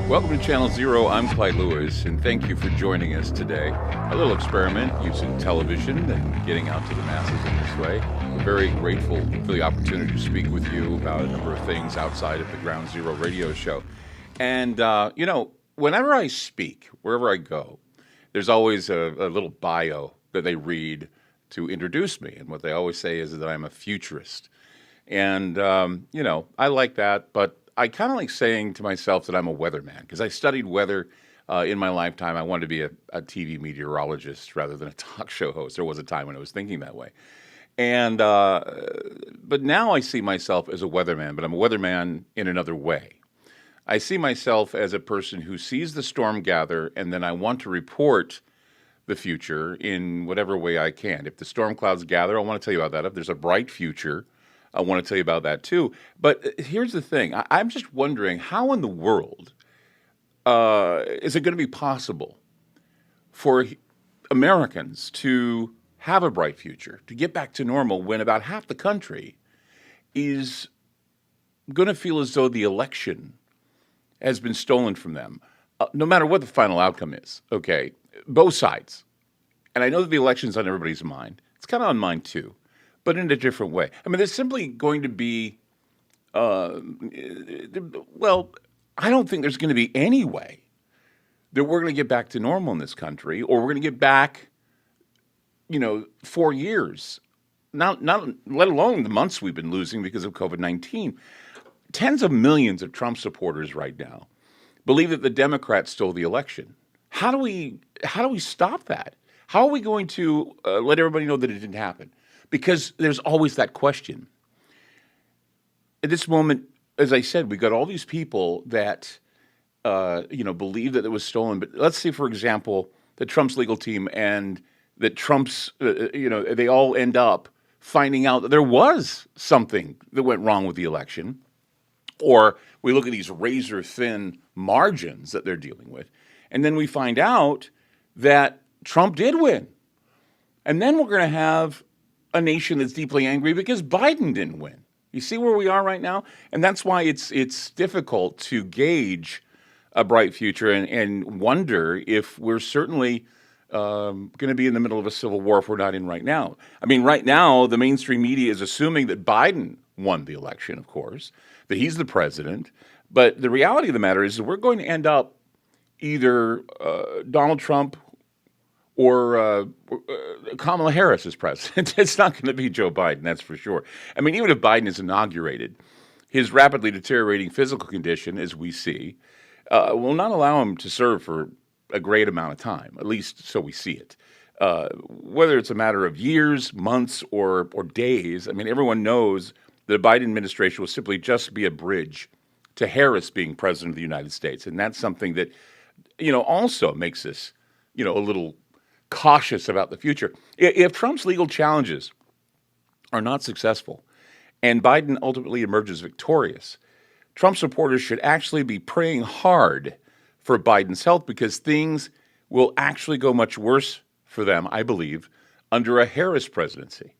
Welcome to Channel Zero. I'm Clyde Lewis, and thank you for joining us today. A little experiment using television and getting out to the masses in this way. We're very grateful for the opportunity to speak with you about a number of things outside of the Ground Zero radio show. And, whenever I speak, wherever I go, there's always a little bio that they read to introduce me. And what they always say is that I'm a futurist. And, I like that, but I kind of like saying to myself that I'm a weatherman because I studied weather in my lifetime. I wanted to be a TV meteorologist rather than a talk show host. There was a time when I was thinking that way. And, but now I see myself as a weatherman, but I'm a weatherman in another way. I see myself as a person who sees the storm gather, and then I want to report the future in whatever way I can. If the storm clouds gather, I want to tell you about that. If there's a bright future, I want to tell you about that too. But here's the thing. I'm just wondering how in the world is it going to be possible for Americans to have a bright future, to get back to normal when about half the country is going to feel as though the election has been stolen from them, no matter what the final outcome is, okay? Both sides. And I know that the election's on everybody's mind. It's kind of on mine too, but in a different way. I mean, there's simply going to be, I don't think there's going to be any way that we're going to get back to normal in this country, or we're going to get back, 4 years, not let alone the months we've been losing because of COVID-19. Tens of millions of Trump supporters right now believe that the Democrats stole the election. How do we stop that? How are we going to let everybody know that it didn't happen? Because there's always that question. At this moment, as I said, we got all these people that believe that it was stolen. But let's say, for example, that Trump's legal team and that Trump's they all end up finding out that there was something that went wrong with the election. Or we look at these razor-thin margins that they're dealing with, and then we find out that Trump did win. And then we're going to have a nation that's deeply angry because Biden didn't win. You see where we are right now? And that's why it's difficult to gauge a bright future and wonder if we're certainly going to be in the middle of a civil war if we're not in right now. I mean, right now, the mainstream media is assuming that Biden won the election, of course, that he's the president. But the reality of the matter is that we're going to end up either Donald Trump or Kamala Harris as president. It's not going to be Joe Biden, that's for sure. I mean, even if Biden is inaugurated, his rapidly deteriorating physical condition, as we see, will not allow him to serve for a great amount of time, at least so we see it. Whether it's a matter of years, months, or days, I mean, everyone knows that the Biden administration will simply just be a bridge to Harris being president of the United States. And that's something that, also makes us, a little cautious about the future. If Trump's legal challenges are not successful and Biden ultimately emerges victorious, Trump supporters should actually be praying hard for Biden's health because things will actually go much worse for them, I believe, under a Harris presidency.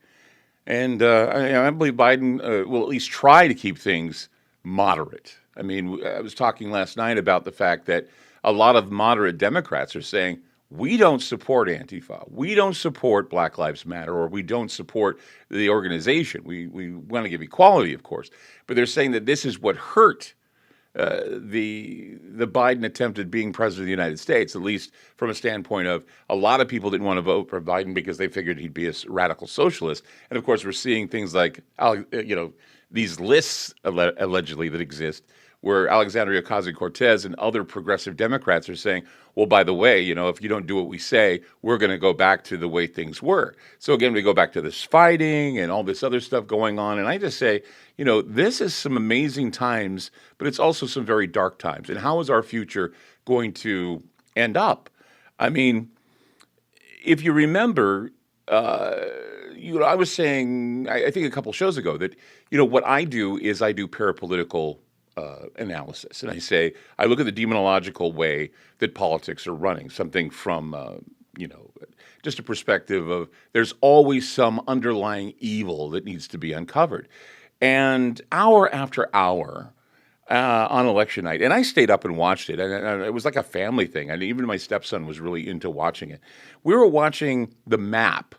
And I believe Biden will at least try to keep things moderate. I mean, I was talking last night about the fact that a lot of moderate Democrats are saying, we don't support Antifa, we don't support Black Lives Matter, or we don't support the organization. We want to give equality, of course. But they're saying that this is what hurt the Biden attempt at being president of the United States, at least from a standpoint of a lot of people didn't want to vote for Biden because they figured he'd be a radical socialist. And of course, we're seeing things like, these lists allegedly that exist where Alexandria Ocasio-Cortez and other progressive Democrats are saying, well, by the way, if you don't do what we say, we're going to go back to the way things were. So again, we go back to this fighting and all this other stuff going on. And I just say, this is some amazing times, but it's also some very dark times. And how is our future going to end up? I mean, if you remember, I was saying, I think a couple shows ago that, what I do is I do parapolitical analysis. And I look at the demonological way that politics are running, something from, just a perspective of there's always some underlying evil that needs to be uncovered. And hour after hour, on election night, and I stayed up and watched it, and it was like a family thing. And even my stepson was really into watching it. We were watching the map,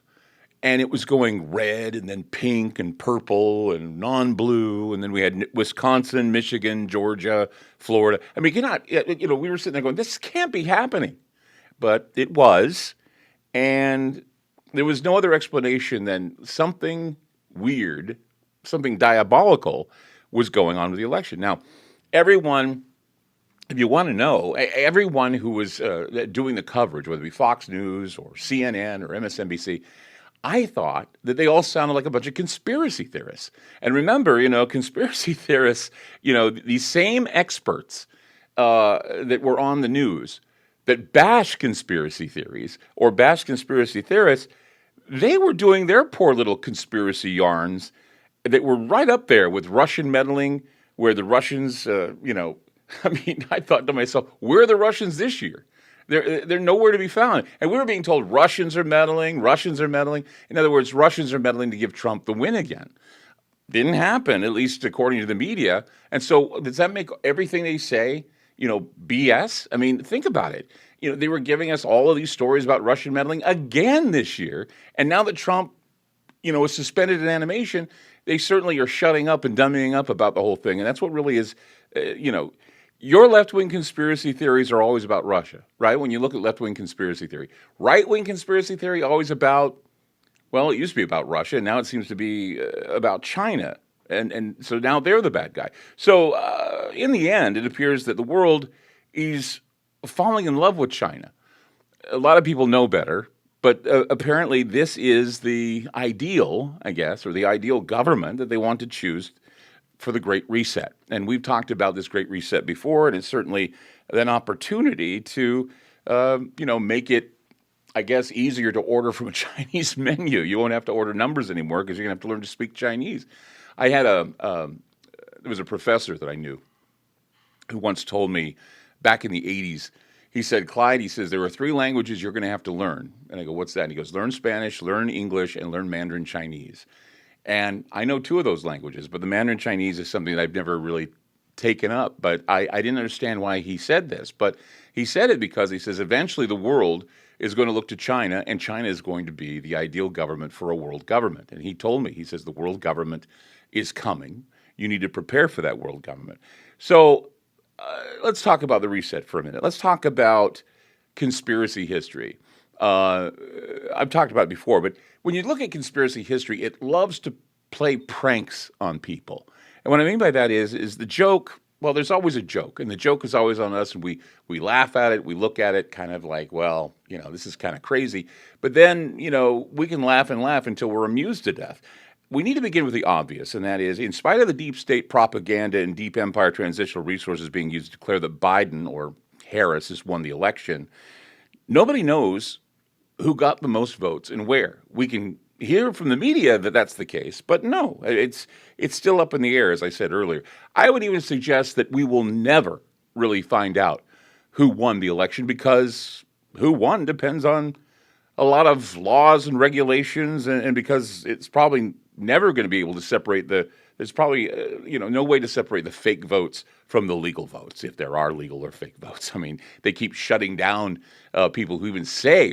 and it was going red, and then pink, and purple, and non-blue, and then we had Wisconsin, Michigan, Georgia, Florida. I mean, we were sitting there going, "This can't be happening," but it was, and there was no other explanation than something weird, something diabolical was going on with the election. Now, everyone, if you want to know, everyone who was doing the coverage, whether it be Fox News or CNN or MSNBC, I thought that they all sounded like a bunch of conspiracy theorists. And remember, conspiracy theorists, these same experts that were on the news that bash conspiracy theories or bash conspiracy theorists, they were doing their poor little conspiracy yarns that were right up there with Russian meddling, where the Russians, I mean, I thought to myself, where are the Russians this year? They're nowhere to be found. And we were being told Russians are meddling, Russians are meddling. In other words, Russians are meddling to give Trump the win again. Didn't happen, at least according to the media. And so does that make everything they say, BS? I mean, think about it. They were giving us all of these stories about Russian meddling again this year. And now that Trump, is suspended in animation, they certainly are shutting up and dummying up about the whole thing. And that's what really is, your left-wing conspiracy theories are always about Russia, right? When you look at left-wing conspiracy theory. Right-wing conspiracy theory, always about, well, it used to be about Russia, and now it seems to be about China. And so now they're the bad guy. So in the end, it appears that the world is falling in love with China. A lot of people know better, but apparently this is the ideal, I guess, or the ideal government that they want to choose for the Great Reset. And we've talked about this Great Reset before, and it's certainly an opportunity to, make it, I guess, easier to order from a Chinese menu. You won't have to order numbers anymore because you're going to have to learn to speak Chinese. I had there was a professor that I knew who once told me back in the 80s, he said, Clyde, he says, there are 3 languages you're going to have to learn. And I go, what's that? And he goes, learn Spanish, learn English, and learn Mandarin Chinese. And I know 2 of those languages, but the Mandarin Chinese is something that I've never really taken up. But I didn't understand why he said this. But he said it because he says eventually the world is going to look to China, and China is going to be the ideal government for a world government. And he told me, he says, the world government is coming. You need to prepare for that world government. So let's talk about the reset for a minute. Let's talk about conspiracy history. I've talked about it before, but when you look at conspiracy history, it loves to play pranks on people. And what I mean by that is the joke, well, there's always a joke, and the joke is always on us, and we laugh at it, we look at it kind of like, well, this is kind of crazy. But then, we can laugh and laugh until we're amused to death. We need to begin with the obvious, and that is, in spite of the deep state propaganda and deep empire transitional resources being used to declare that Biden or Harris has won the election, nobody knows who got the most votes and where. We can hear from the media that that's the case, but no, it's still up in the air, as I said earlier. I would even suggest that we will never really find out who won the election, because who won depends on a lot of laws and regulations, and because it's probably never going to be able to separate there's probably, no way to separate the fake votes from the legal votes, if there are legal or fake votes. I mean, they keep shutting down people who even say,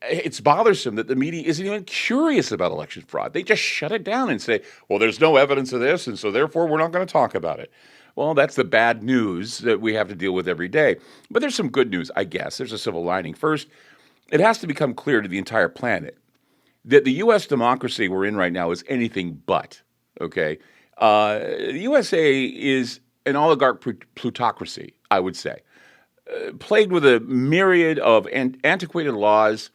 it's bothersome that the media isn't even curious about election fraud. They just shut it down and say, well, there's no evidence of this, and so therefore we're not going to talk about it. Well, that's the bad news that we have to deal with every day. But there's some good news, I guess. There's a silver lining. First, it has to become clear to the entire planet that the U.S. democracy we're in right now is anything but, okay? The USA is an oligarch plutocracy, I would say, plagued with a myriad of antiquated laws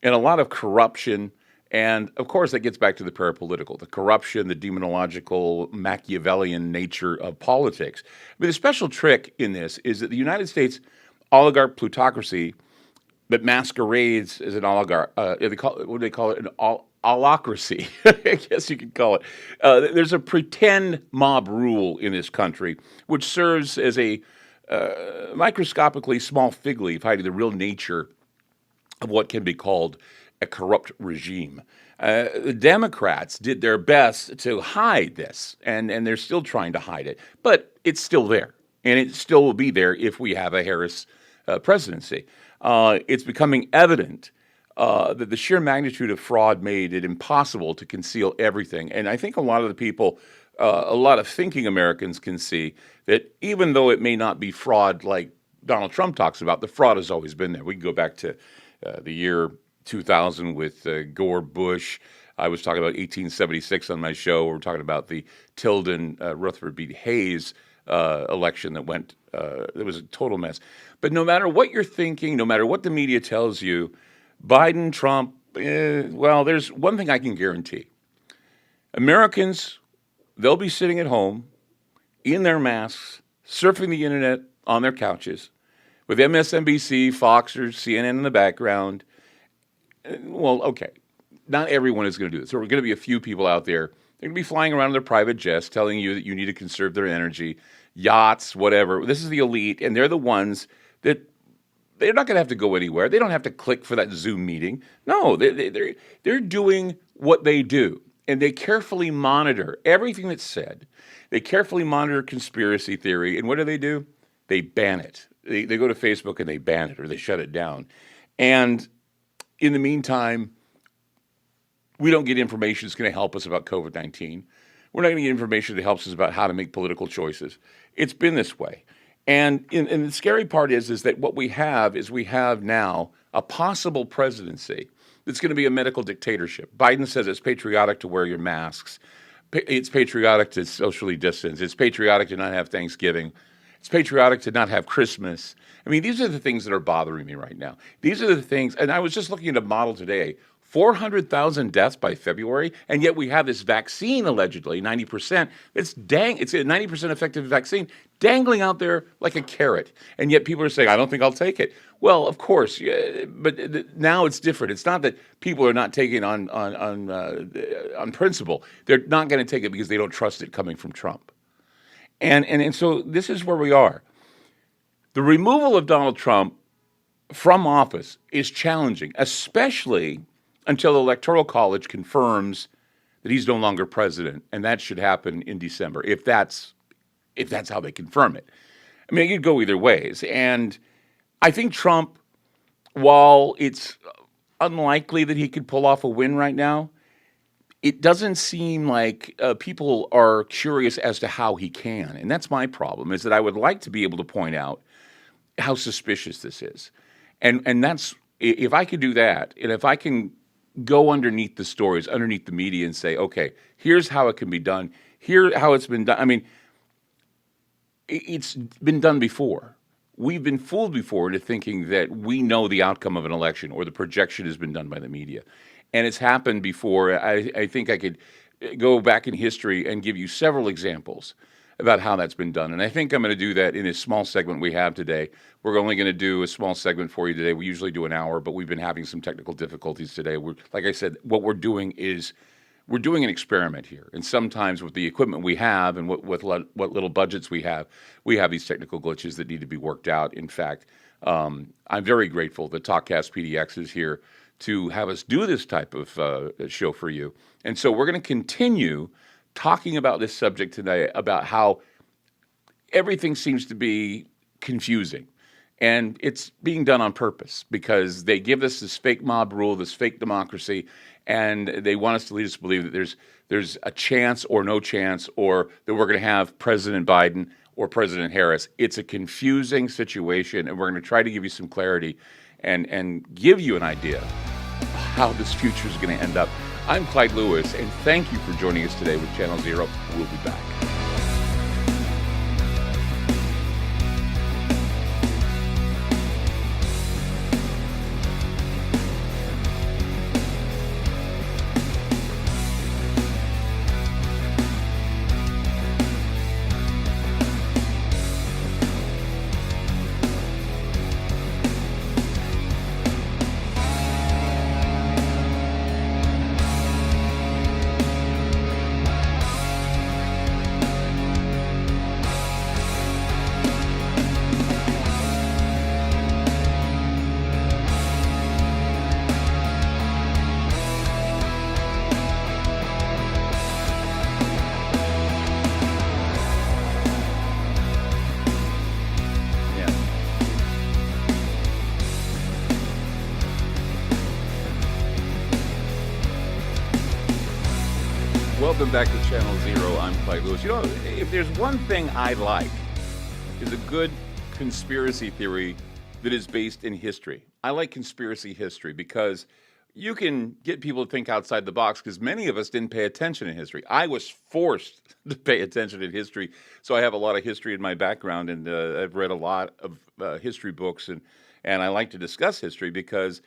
and a lot of corruption. And, of course, that gets back to the parapolitical, the corruption, the demonological, Machiavellian nature of politics. But the special trick in this is that the United States oligarch plutocracy that masquerades as an oligarch, what do they call it? An allocracy, I guess you could call it. There's a pretend mob rule in this country, which serves as a microscopically small fig leaf hiding the real nature of what can be called a corrupt regime. The Democrats did their best to hide this, and they're still trying to hide it. But it's still there, and it still will be there if we have a Harris presidency. It's becoming evident that the sheer magnitude of fraud made it impossible to conceal everything. And I think a lot of the people, a lot of thinking Americans can see that even though it may not be fraud like Donald Trump talks about, the fraud has always been there. We can go back to the year 2000 with Gore Bush. I was talking about 1876 on my show. We're talking about the Tilden Rutherford B. Hayes election that went. It was a total mess. But no matter what you're thinking, no matter what the media tells you, Biden, Trump, well, there's one thing I can guarantee. Americans, they'll be sitting at home in their masks, surfing the internet on their couches with MSNBC, Fox, or CNN in the background. Well, okay, not everyone is going to do this. There are going to be a few people out there. They're going to be flying around in their private jets telling you that you need to conserve their energy, yachts, whatever. This is the elite, and they're the ones that they're not going to have to go anywhere. They don't have to click for that Zoom meeting. No, they're doing what they do, and they carefully monitor everything that's said. They carefully monitor conspiracy theory, and what do? They ban it. They go to Facebook and they ban it or they shut it down. And in the meantime, we don't get information that's going to help us about COVID-19. We're not going to get information that helps us about how to make political choices. It's been this way. And the scary part is that what we have now a possible presidency that's going to be a medical dictatorship. Biden says it's patriotic to wear your masks. It's patriotic to socially distance. It's patriotic to not have Thanksgiving. It's patriotic to not have Christmas. I mean, these are the things that are bothering me right now. These are the things, and I was just looking at a model today, 400,000 deaths by February, and yet we have this vaccine, allegedly, 90%. It's a 90% effective vaccine dangling out there like a carrot, and yet people are saying, I don't think I'll take it. Well, of course, but now it's different. It's not that people are not taking on principle. They're not going to take it because they don't trust it coming from Trump. And so this is where we are. The removal of Donald Trump from office is challenging, especially until the Electoral College confirms that he's no longer president, and that should happen in December, if that's how they confirm it. I mean, it could go either ways. And I think Trump, while it's unlikely that he could pull off a win right now, it doesn't seem like people are curious as to how he can. And that's my problem, is that I would like to be able to point out how suspicious this is. And that's, if I could do that, and if I can go underneath the stories, underneath the media and say, okay, here's how it can be done. Here's how it's been done. I mean, it's been done before. We've been fooled before into thinking that we know the outcome of an election or the projection has been done by the media. And it's happened before. I think I could go back in history and give you several examples about how that's been done. And I think I'm going to do that in a small segment we have today. We're only going to do a small segment for you today. We usually do an hour, but we've been having some technical difficulties today. Like I said, what we're doing is we're doing an experiment here. And sometimes with the equipment we have and what little budgets we have these technical glitches that need to be worked out. In fact, I'm very grateful that TalkCast PDX is here to have us do this type of show for you. And so we're going to continue talking about this subject today, about how everything seems to be confusing. And it's being done on purpose because they give us this fake mob rule, this fake democracy, and they want us to lead us to believe that there's a chance or no chance, or that we're going to have President Biden or President Harris. It's a confusing situation, and we're going to try to give you some clarity and give you an idea of how this future is going to end up. I'm Clyde Lewis, and thank you for joining us today with Channel Zero. We'll be back. Welcome back to Channel Zero. I'm Clyde Lewis. You know, if there's one thing I like, is a good conspiracy theory that is based in history. I like conspiracy history because you can get people to think outside the box because many of us didn't pay attention in history. I was forced to pay attention in history, so I have a lot of history in my background, and I've read a lot of history books, and I like to discuss history because,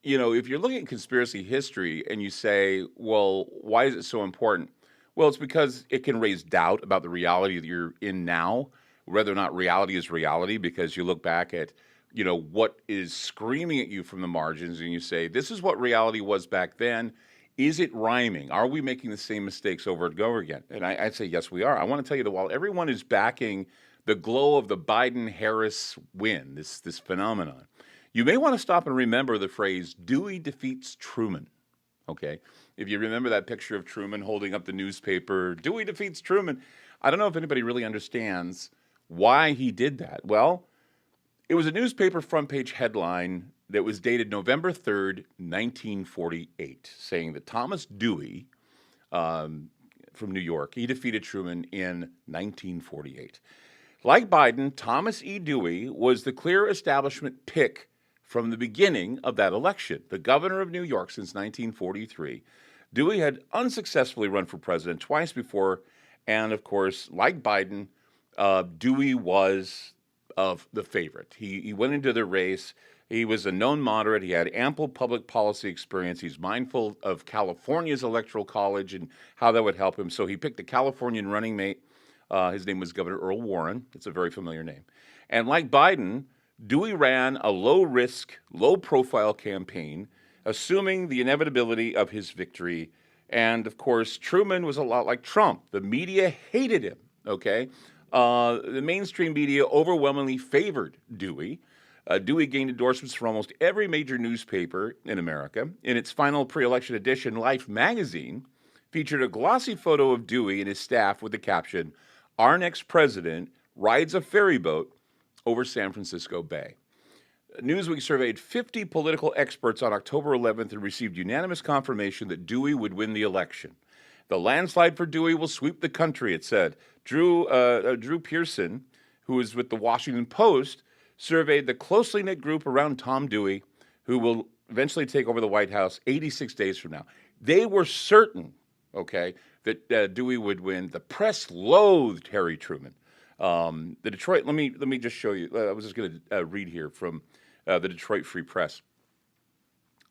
you know, if you're looking at conspiracy history and you say, well, why is it so important? Well, it's because it can raise doubt about the reality that you're in now, whether or not reality is reality, because you look back at, you know, what is screaming at you from the margins and you say, this is what reality was back then. Is it rhyming? Are we making the same mistakes over and over again? And I'd say, yes, we are. I want to tell you that while everyone is backing the glow of the Biden-Harris win, this phenomenon, you may want to stop and remember the phrase, Dewey defeats Truman. Okay? If you remember that picture of Truman holding up the newspaper, Dewey defeats Truman, I don't know if anybody really understands why he did that. Well, it was a newspaper front page headline that was dated November 3rd, 1948, saying that Thomas Dewey from New York, he defeated Truman in 1948. Like Biden, Thomas E. Dewey was the clear establishment pick from the beginning of that election, the governor of New York since 1943. Dewey had unsuccessfully run for president twice before, and of course, like Biden, Dewey was of the favorite. He went into the race. He was a known moderate. He had ample public policy experience. He's mindful of California's electoral college and how that would help him. So he picked a Californian running mate. His name was Governor Earl Warren. It's a very familiar name. And like Biden, Dewey ran a low-risk, low-profile campaign, assuming the inevitability of his victory. And, of course, Truman was a lot like Trump. The media hated him, okay? The mainstream media overwhelmingly favored Dewey. Dewey gained endorsements from almost every major newspaper in America. In its final pre-election edition, Life magazine featured a glossy photo of Dewey and his staff with the caption, "Our next president rides a ferry boat over San Francisco Bay." Newsweek surveyed 50 political experts on October 11th and received unanimous confirmation that Dewey would win the election. The landslide for Dewey will sweep the country, it said. Drew Pearson, who was with the Washington Post, surveyed the closely knit group around Tom Dewey, who will eventually take over the White House 86 days from now. They were certain, okay, that Dewey would win. The press loathed Harry Truman. The Detroit, let me just show you. I was just going to read here from the Detroit Free Press.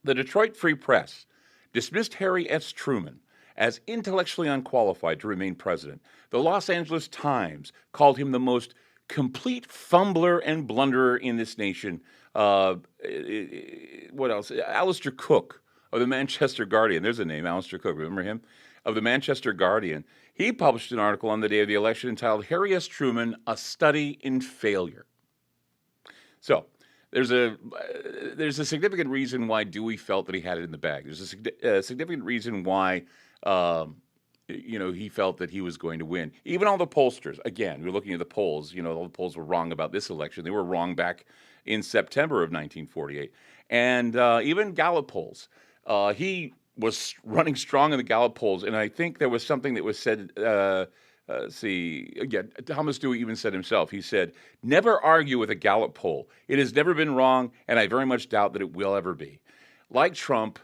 The Detroit Free Press dismissed Harry S. Truman as intellectually unqualified to remain president. The Los Angeles Times called him the most complete fumbler and blunderer in this nation. What else? Alistair Cook of the Manchester Guardian. There's a name, Alistair Cook. Remember him? Of the Manchester Guardian. He published an article on the day of the election entitled Harry S. Truman, A Study in Failure. So there's a significant reason why Dewey felt that he had it in the bag. There's a significant reason why he felt that he was going to win. Even all the pollsters, again, we're looking at the polls, all the polls were wrong about this election. They were wrong back in September of 1948. And even Gallup polls. He was running strong in the Gallup polls, and I think there was something that was said, Thomas Dewey even said himself, he said, "Never argue with a Gallup poll. It has never been wrong, and I very much doubt that it will ever be." Like Trump,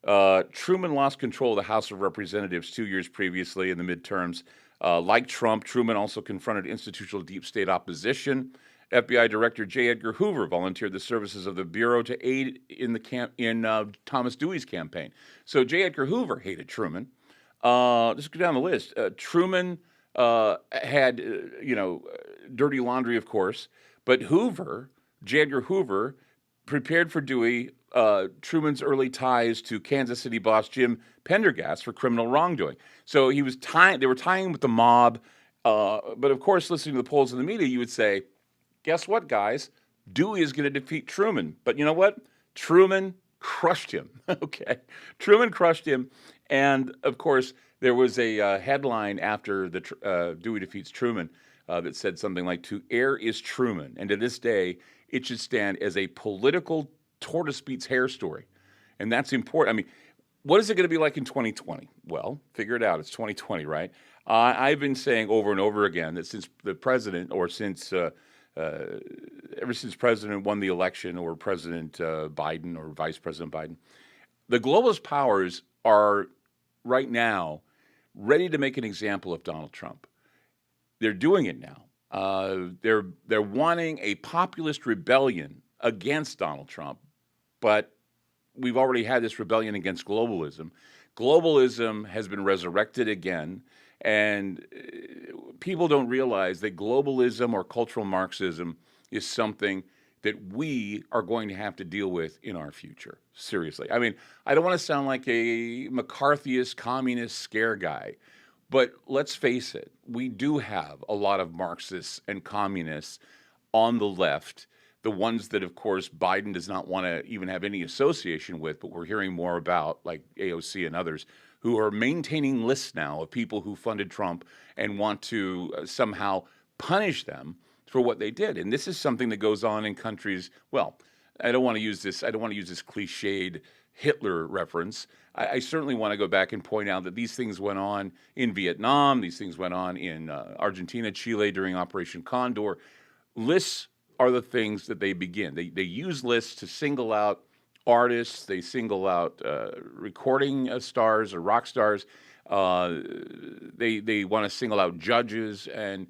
Truman lost control of the House of Representatives 2 years previously in the midterms. Like Trump, Truman also confronted institutional deep state opposition. FBI Director J. Edgar Hoover volunteered the services of the Bureau to aid in Thomas Dewey's campaign. So J. Edgar Hoover hated Truman. Let's go down the list. Truman had, dirty laundry, of course, but J. Edgar Hoover, prepared for Dewey Truman's early ties to Kansas City boss Jim Pendergast for criminal wrongdoing. So they were tying him with the mob. But of course, listening to the polls in the media, you would say, guess what, guys? Dewey is going to defeat Truman. But you know what? Truman crushed him. Okay. Truman crushed him. And of course, there was a headline after the Dewey defeats Truman that said something like, "To err is Truman." And to this day, it should stand as a political tortoise beats hare story. And that's important. I mean, What is it going to be like in 2020? Well, figure it out. It's 2020, right? I've been saying over and over again that since the president, or since uh, ever since President won the election, or President Biden or Vice President Biden, the globalist powers are right now ready to make an example of Donald Trump. They're doing it now. They're wanting a populist rebellion against Donald Trump, but we've already had this rebellion against globalism. Globalism has been resurrected again, and people don't realize that globalism or cultural Marxism is something that we are going to have to deal with in our future. Seriously. I mean, I don't want to sound like a McCarthyist, communist scare guy, but let's face it, we do have a lot of Marxists and communists on the left, the ones that, of course, Biden does not want to even have any association with, but we're hearing more about, like AOC and others, who are maintaining lists now of people who funded Trump and want to somehow punish them for what they did. And this is something that goes on in countries, well, I don't want to use this cliched Hitler reference. I certainly want to go back and point out that these things went on in Vietnam, these things went on in Argentina, Chile during Operation Condor. Lists are the things that they begin. They use lists to single out artists, they single out recording stars or rock stars. They want to single out judges and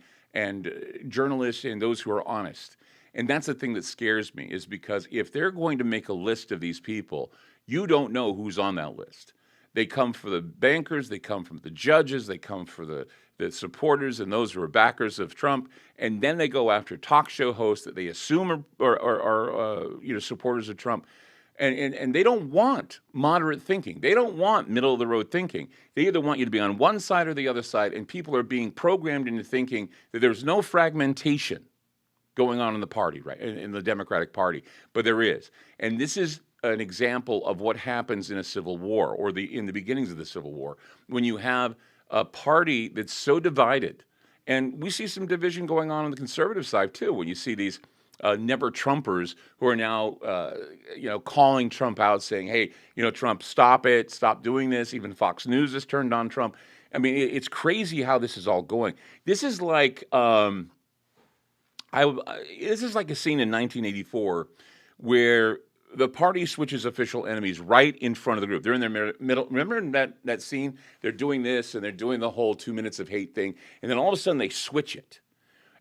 journalists and those who are honest. And that's the thing that scares me, is because if they're going to make a list of these people, you don't know who's on that list. They come for the bankers, they come from the judges, they come for the supporters and those who are backers of Trump, and then they go after talk show hosts that they assume are supporters of Trump. And they don't want moderate thinking. They don't want middle of the road thinking. They either want you to be on one side or the other side, and people are being programmed into thinking that there's no fragmentation going on in the party, right, in the Democratic Party, but there is. And this is an example of what happens in a civil war, or in the beginnings of the Civil War, when you have a party that's so divided. And we see some division going on the conservative side too, when you see these never Trumpers who are now, calling Trump out, saying, "Hey, Trump, stop it, stop doing this." Even Fox News has turned on Trump. I mean, it's crazy how this is all going. This is like this is like a scene in 1984 where the party switches official enemies right in front of the group. They're in their middle. Remember in that scene? They're doing this and they're doing the whole 2 minutes of hate thing, and then all of a sudden they switch it,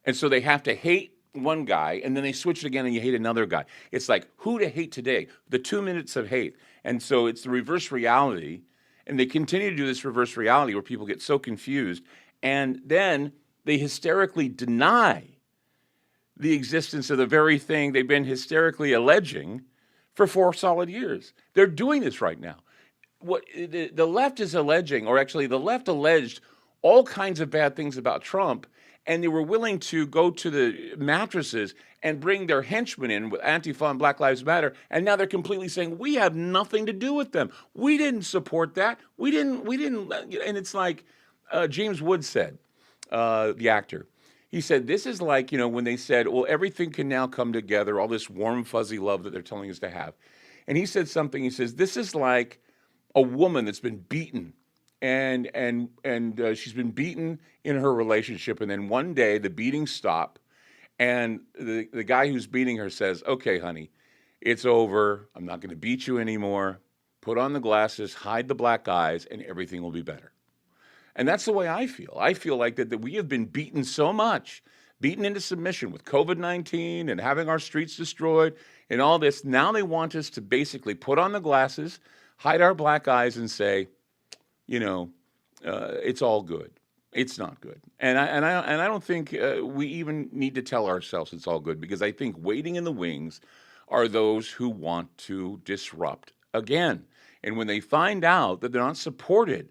and so they have to hate one guy, and then they switch it again, and you hate another guy. It's like, who to hate today? The 2 minutes of hate. And so it's the reverse reality, and they continue to do this reverse reality where people get so confused, and then they hysterically deny the existence of the very thing they've been hysterically alleging for 4 solid years. They're doing this right now. What the left is alleging, or actually the left alleged all kinds of bad things about Trump, and they were willing to go to the mattresses and bring their henchmen in with Antifa and Black Lives Matter, and now they're completely saying, we have nothing to do with them. We didn't support that. We didn't, and it's like James Woods said, the actor. He said, this is like, when they said, well, everything can now come together, all this warm, fuzzy love that they're telling us to have. And he said something, he says, this is like a woman that's been beaten, and she's been beaten in her relationship, and then one day the beatings stop, and the guy who's beating her says, okay, honey, it's over. I'm not going to beat you anymore. Put on the glasses, hide the black eyes, and everything will be better. And that's the way I feel. I feel like that we have been beaten so much, beaten into submission with COVID-19 and having our streets destroyed and all this. Now they want us to basically put on the glasses, hide our black eyes, and say, it's all good. It's not good. And I don't think we even need to tell ourselves it's all good, because I think waiting in the wings are those who want to disrupt again. And when they find out that they're not supported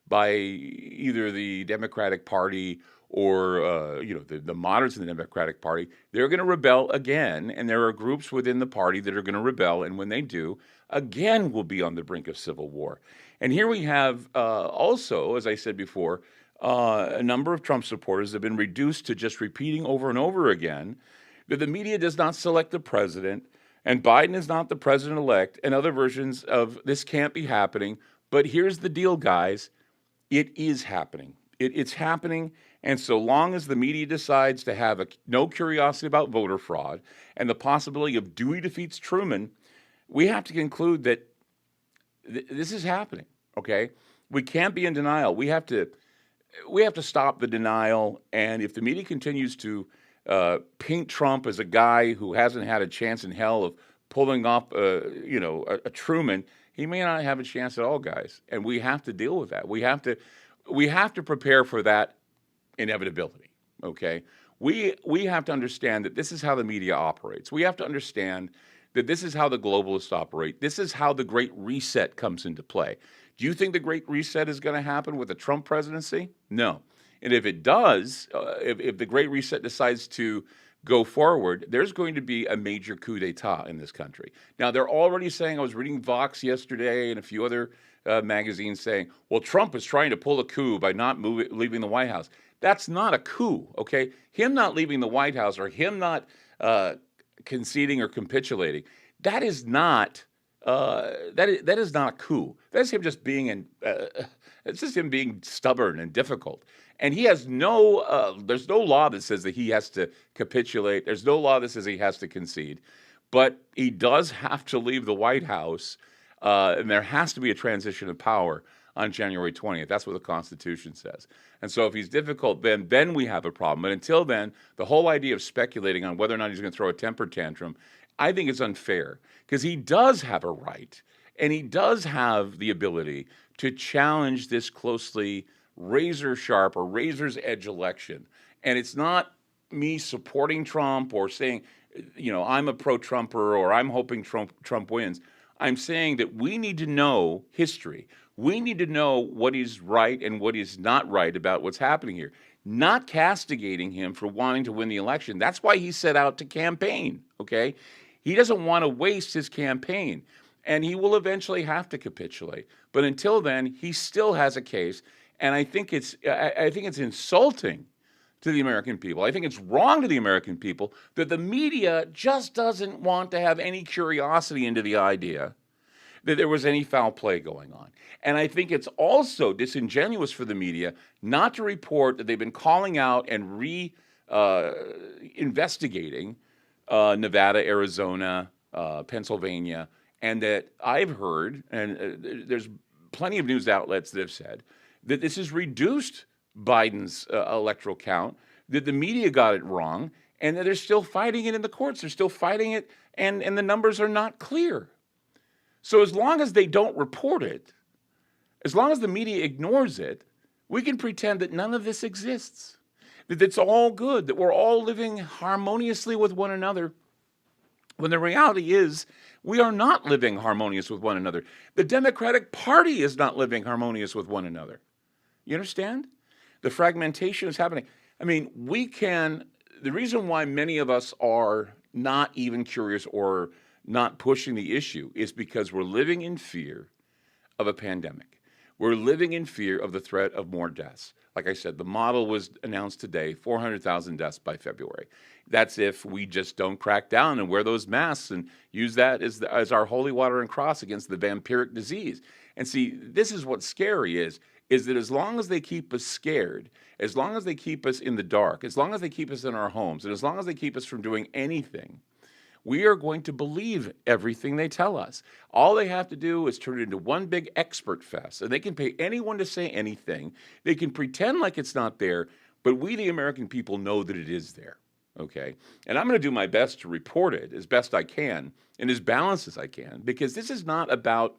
by either the Democratic Party or the moderates in the Democratic Party, they're going to rebel again. And there are groups within the party that are going to rebel. And when they do, again, we'll be on the brink of civil war. And here we have also, as I said before, a number of Trump supporters have been reduced to just repeating over and over again that the media does not select the president, and Biden is not the president-elect, and other versions of this can't be happening. But here's the deal, guys. It is happening. It's happening. And so long as the media decides to have no curiosity about voter fraud and the possibility of Dewey defeats Truman, we have to conclude that this is happening. Okay, we can't be in denial. We have to stop the denial. And if the media continues to paint Trump as a guy who hasn't had a chance in hell of pulling off, a Truman, he may not have a chance at all, guys. And we have to deal with that. We have to prepare for that inevitability. Okay, we have to understand that this is how the media operates. We have to understand that this is how the globalists operate. This is how the Great Reset comes into play. Do you think the Great Reset is going to happen with the Trump presidency? No. And if it does, if the Great Reset decides to go forward, there's going to be a major coup d'etat in this country. Now, they're already saying, I was reading Vox yesterday and a few other magazines saying, well, Trump is trying to pull a coup by not leaving the White House. That's not a coup, okay? Him not leaving the White House or him not conceding or capitulating, that is not that is not a coup. That's him just being it's just him being stubborn and difficult. And he has there's no law that says that he has to capitulate. There's no law that says he has to concede. But he does have to leave the White House, and there has to be a transition of power on January 20th. That's what the Constitution says. And so if he's difficult, then we have a problem. But until then, the whole idea of speculating on whether or not he's going to throw a temper tantrum, I think is unfair because he does have a right and he does have the ability to challenge this closely razor sharp or razor's edge election. And it's not me supporting Trump or saying, I'm a pro-Trumper or I'm hoping Trump wins. I'm saying that we need to know history. We need to know what is right and what is not right about what's happening here. Not castigating him for wanting to win the election. That's why he set out to campaign, okay? He doesn't want to waste his campaign, and he will eventually have to capitulate. But until then, he still has a case, and I think it's insulting to the American people. I think it's wrong to the American people that the media just doesn't want to have any curiosity into the idea that there was any foul play going on. And I think it's also disingenuous for the media not to report that they've been calling out and investigating Nevada, Arizona, Pennsylvania, and that I've heard, and there's plenty of news outlets that have said, that this has reduced Biden's electoral count, that the media got it wrong, and that they're still fighting it in the courts. They're still fighting it, and the numbers are not clear. So as long as they don't report it, as long as the media ignores it, we can pretend that none of this exists, that it's all good, that we're all living harmoniously with one another, when the reality is we are not living harmonious with one another. The Democratic Party is not living harmonious with one another. You understand? The fragmentation is happening. I mean, the reason why many of us are not even curious or not pushing the issue is because we're living in fear of a pandemic. We're living in fear of the threat of more deaths. Like I said, the model was announced today, 400,000 deaths by February. That's if we just don't crack down and wear those masks and use that as our holy water and cross against the vampiric disease. And see, this is what's scary is that as long as they keep us scared, as long as they keep us in the dark, as long as they keep us in our homes, and as long as they keep us from doing anything, we are going to believe everything they tell us. All they have to do is turn it into one big expert fest, and they can pay anyone to say anything. They can pretend like it's not there, but we, the American people, know that it is there, okay? And I'm going to do my best to report it as best I can and as balanced as I can, because this is not about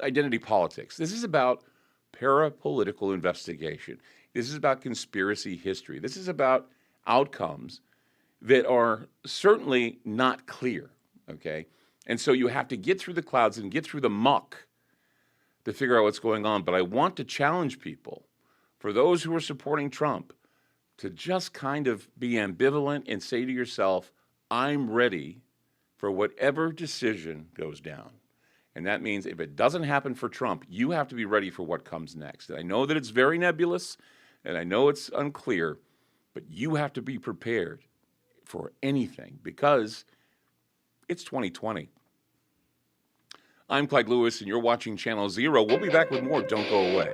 identity politics. This is about parapolitical investigation. This is about conspiracy history. This is about outcomes that are certainly not clear, okay? And so you have to get through the clouds and get through the muck to figure out what's going on. But I want to challenge people, for those who are supporting Trump, to just kind of be ambivalent and say to yourself, I'm ready for whatever decision goes down. And that means if it doesn't happen for Trump, you have to be ready for what comes next. And I know that it's very nebulous, and I know it's unclear, but you have to be prepared for anything because it's 2020. I'm Clyde Lewis, and you're watching Channel Zero. We'll be back with more. Don't go away.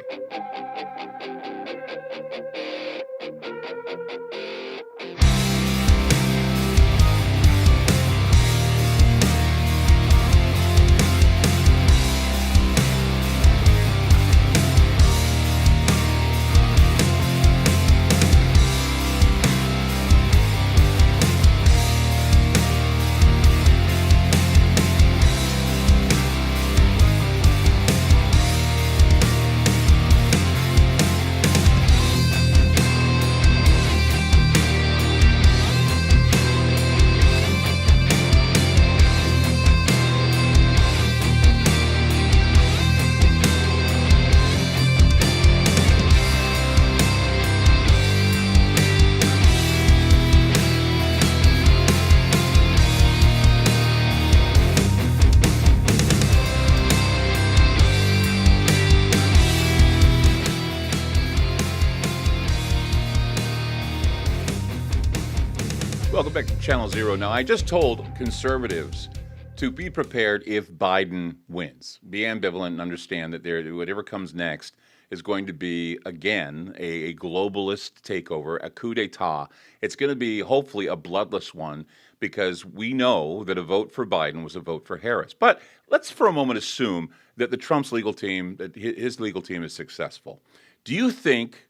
Welcome back to Channel Zero. Now, I just told conservatives to be prepared if Biden wins. Be ambivalent and understand that whatever comes next is going to be, again, a globalist takeover, a coup d'etat. It's going to be, hopefully, a bloodless one because we know that a vote for Biden was a vote for Harris. But let's for a moment assume that Trump's legal team, that his legal team is successful. Do you think...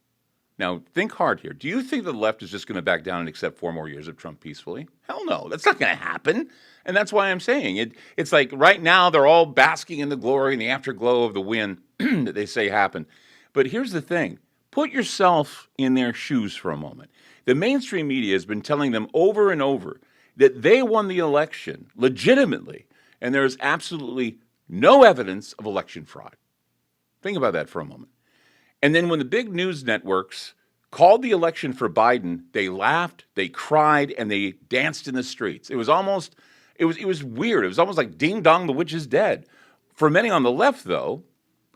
Now, think hard here. Do you think the left is just going to back down and accept 4 more years of Trump peacefully? Hell no. That's not going to happen. And that's why I'm saying it's like right now they're all basking in the glory and the afterglow of the win that they say happened. But here's the thing. Put yourself in their shoes for a moment. The mainstream media has been telling them over and over that they won the election legitimately, and there is absolutely no evidence of election fraud. Think about that for a moment. And then when the big news networks called the election for Biden, they laughed, they cried, and they danced in the streets. It was weird. It was almost like ding dong, the witch is dead. For many on the left, though,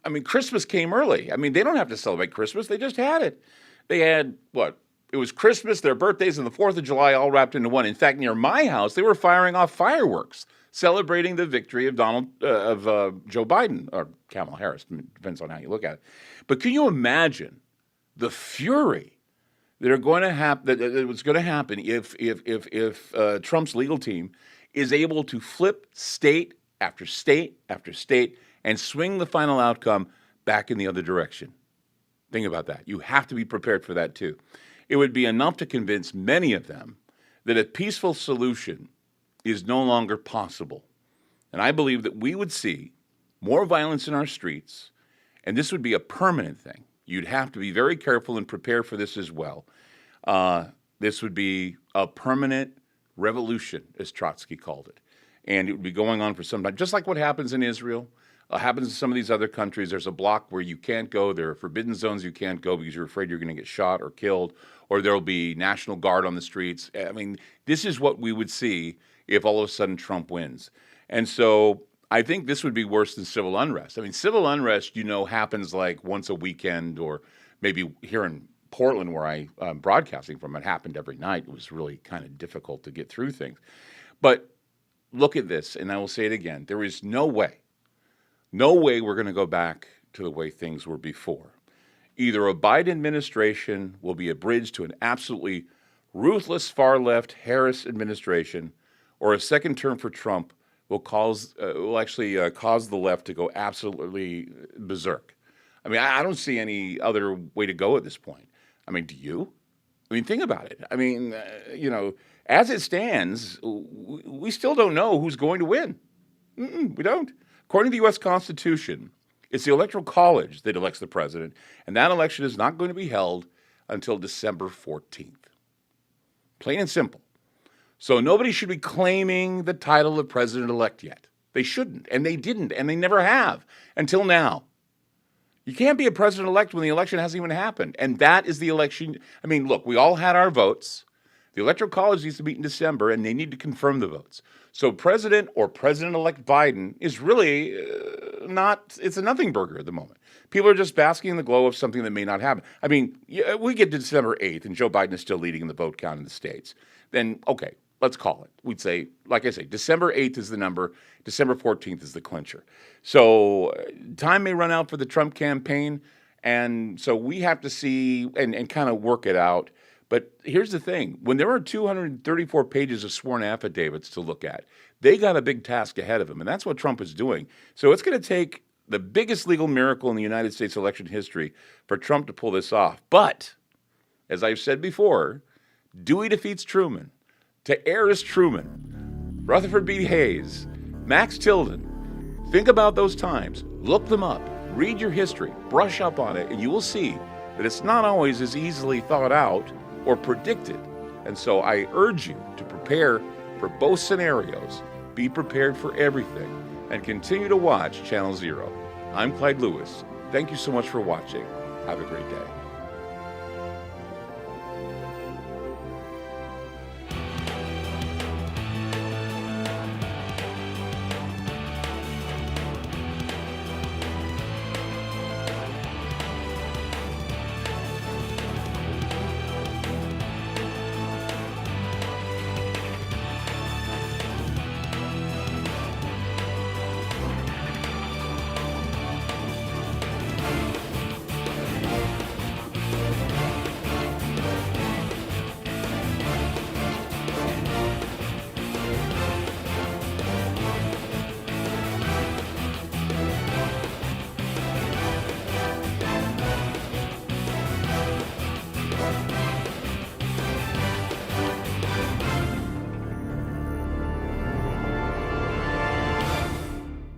I mean, Christmas came early. I mean, they don't have to celebrate Christmas. They just had it. They had, what? It was Christmas, their birthdays, and the 4th of July all wrapped into one. In fact, near my house, they were firing off fireworks, celebrating the victory of Joe Biden, or Kamala Harris, depends on how you look at it. But can you imagine the fury that was going to happen if Trump's legal team is able to flip state after state after state and swing the final outcome back in the other direction? Think about that. You have to be prepared for that too. It would be enough to convince many of them that a peaceful solution is no longer possible. And I believe that we would see more violence in our streets, and this would be a permanent thing. You'd have to be very careful and prepare for this as well. This would be a permanent revolution, as Trotsky called it. And it would be going on for some time, just like what happens in Israel, happens in some of these other countries. There's a block where you can't go. There are forbidden zones you can't go because you're afraid you're going to get shot or killed, or there will be National Guard on the streets. I mean, this is what we would see if all of a sudden Trump wins. And so I think this would be worse than civil unrest. I mean, civil unrest, happens like once a weekend, or maybe here in Portland where I'm broadcasting from, it happened every night. It was really kind of difficult to get through things. But look at this, and I will say it again. There is no way we're going to go back to the way things were before. Either a Biden administration will be a bridge to an absolutely ruthless far-left Harris administration, or a second term for Trump will actually cause the left to go absolutely berserk. I mean, I don't see any other way to go at this point. I mean, do you? I mean, think about it. I mean, as it stands, we still don't know who's going to win. We don't. According to the U.S. Constitution, it's the Electoral College that elects the president, and that election is not going to be held until December 14th. Plain and simple. So nobody should be claiming the title of president-elect yet. They shouldn't, and they didn't, and they never have until now. You can't be a president-elect when the election hasn't even happened, and that is the election. I mean, look, we all had our votes. The Electoral College needs to meet in December, and they need to confirm the votes. So President or President-elect Biden is really it's a nothing burger at the moment. People are just basking in the glow of something that may not happen. I mean, we get to December 8th, and Joe Biden is still leading in the vote count in the states. Then, okay, let's call it. We'd say, like I say, December 8th is the number, December 14th is the clincher. So time may run out for the Trump campaign, and so we have to see and kind of work it out. But here's the thing. When there are 234 pages of sworn affidavits to look at, they got a big task ahead of them, and that's what Trump is doing. So it's going to take the biggest legal miracle in the United States election history for Trump to pull this off. But, as I've said before, Dewey defeats Truman. To err is Truman. Rutherford B. Hayes, Max Tilden. Think about those times. Look them up. Read your history. Brush up on it, and you will see that it's not always as easily thought out or predicted. And so I urge you to prepare for both scenarios. Be prepared for everything. And continue to watch Channel Zero. I'm Clyde Lewis. Thank you so much for watching. Have a great day.